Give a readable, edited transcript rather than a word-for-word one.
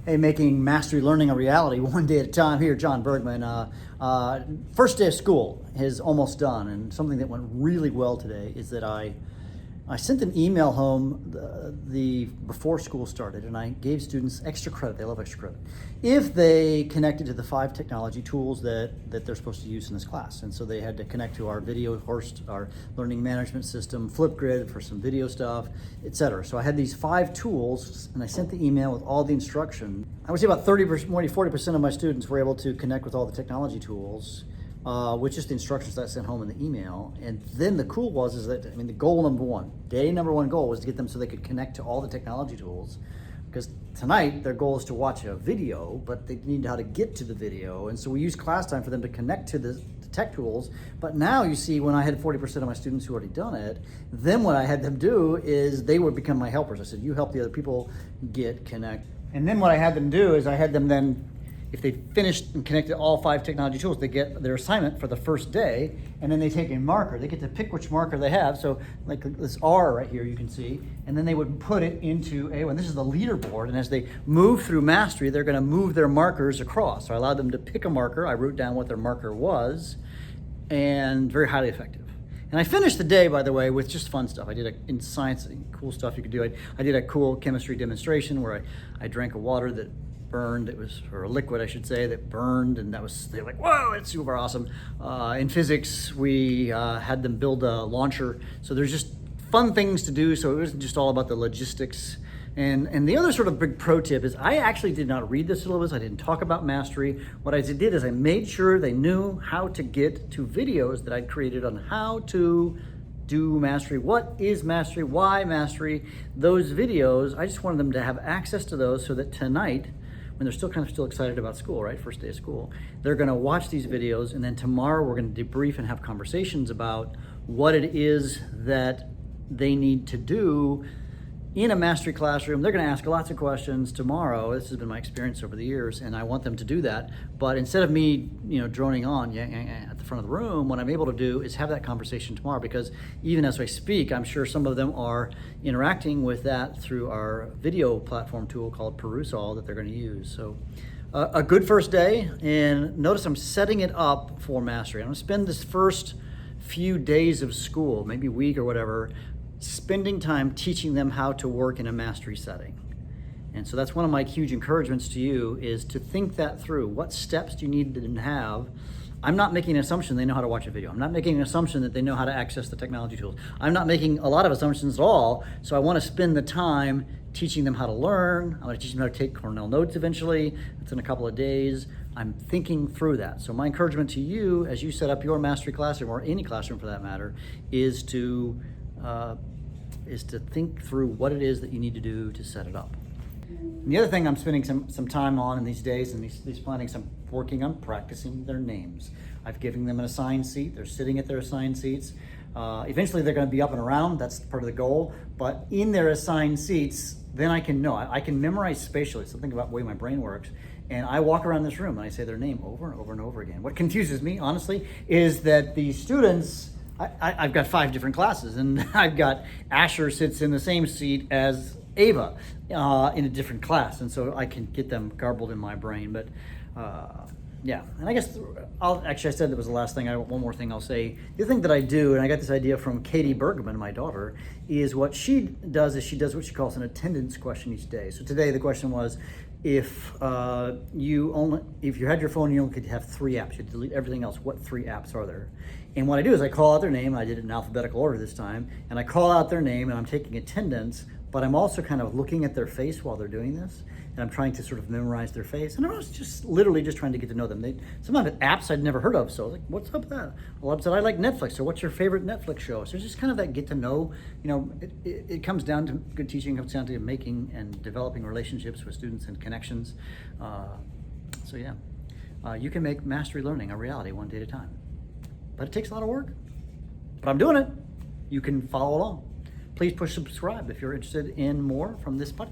Hey, making mastery learning a reality one day at a time. Here, Jon Bergmann. First day of school is almost done, and something that went really well today is that I sent an email home before school started, and I gave students extra credit. They love extra credit if they connected to the 5 technology tools that they're supposed to use in this class. And so they had to connect to our video host, our learning management system, Flipgrid for some video stuff, etc. So I had these 5 tools, and I sent the email with all the instruction. I would say about 30%, more than 40% of my students were able to connect with all the technology tools. With just the instructions that I sent home in the email. And then the cool is that, the goal number one goal was to get them so they could connect to all the technology tools. Because tonight, their goal is to watch a video, but they need how to get to the video. And so we use class time for them to connect to the tech tools. But now you see, when I had 40% of my students who already done it, then what I had them do is they would become my helpers. I said, you help the other people connect. And then what I had them do is I had them then, if they finished and connected all 5 technology tools, they get their assignment for the first day, and then they take a marker. They get to pick which marker they have. So like this R right here, you can see, and then they would put it into A1. This is the leaderboard, and as they move through mastery, they're gonna move their markers across. So I allowed them to pick a marker. I wrote down what their marker was, and very highly effective. And I finished the day, by the way, with just fun stuff. I did in science, cool stuff you could do. I did a cool chemistry demonstration where I drank a water that burned. It was, or a liquid I should say, that burned, and they're like, whoa, it's super awesome. In physics, we had them build a launcher. So there's just fun things to do. So it wasn't just all about the logistics. And the other sort of big pro tip is I actually did not read the syllabus. I didn't talk about mastery. What I did is I made sure they knew how to get to videos that I'd created on how to do mastery. What is mastery? Why mastery? Those videos, I just wanted them to have access to those so that tonight, when they're still excited about school, right? First day of school, they're gonna watch these videos, and then tomorrow we're gonna debrief and have conversations about what it is that they need to do in a mastery classroom. They're gonna ask lots of questions tomorrow. This has been my experience over the years, and I want them to do that. But instead of me, droning on at the front of the room, what I'm able to do is have that conversation tomorrow, because even as I speak, I'm sure some of them are interacting with that through our video platform tool called Perusall that they're gonna use. So a good first day, and notice I'm setting it up for mastery. I'm gonna spend this first few days of school, maybe week or whatever, spending time teaching them how to work in a mastery setting. And so that's one of my huge encouragements to you, is to think that through. What steps do you need to have? I'm not making an assumption they know how to watch a video. I'm not making an assumption that they know how to access the technology tools. I'm not making a lot of assumptions at all. So I want to spend the time teaching them how to learn. I want to teach them how to take Cornell notes eventually. It's in a couple of days. I'm thinking through that. So my encouragement to you, as you set up your mastery classroom, or any classroom for that matter, is to think through what it is that you need to do to set it up. And the other thing I'm spending some time on in these days, and these plannings, I'm working on practicing their names. I've given them an assigned seat. They're sitting at their assigned seats. Eventually they're going to be up and around. That's part of the goal. But in their assigned seats, then I can know. I can memorize spatially, something about the way my brain works. And I walk around this room and I say their name over and over and over again. What confuses me, honestly, is that the students, I've got 5 different classes, and I've got Asher sits in the same seat as Ava in a different class, and so I can get them garbled in my brain. But yeah, and I guess I said that was the last thing. One more thing I'll say. The other thing that I do, and I got this idea from Katie Bergman, my daughter, is what she does what she calls an attendance question each day. So today the question was, if you had your phone, you only could have 3 apps. You delete everything else. What 3 apps are there? And what I do is I call out their name. I did it in alphabetical order this time, and I call out their name, and I'm taking attendance. But I'm also kind of looking at their face while they're doing this, and I'm trying to sort of memorize their face. And I was just literally just trying to get to know them. Sometimes apps I'd never heard of, so I was like, what's up with that? Well, I said, I like Netflix, so what's your favorite Netflix show? So it's just kind of that get to know, it comes down to good teaching, comes down to making and developing relationships with students and connections. So yeah, you can make mastery learning a reality one day at a time. But it takes a lot of work, but I'm doing it. You can follow along. Please push subscribe if you're interested in more from this podcast.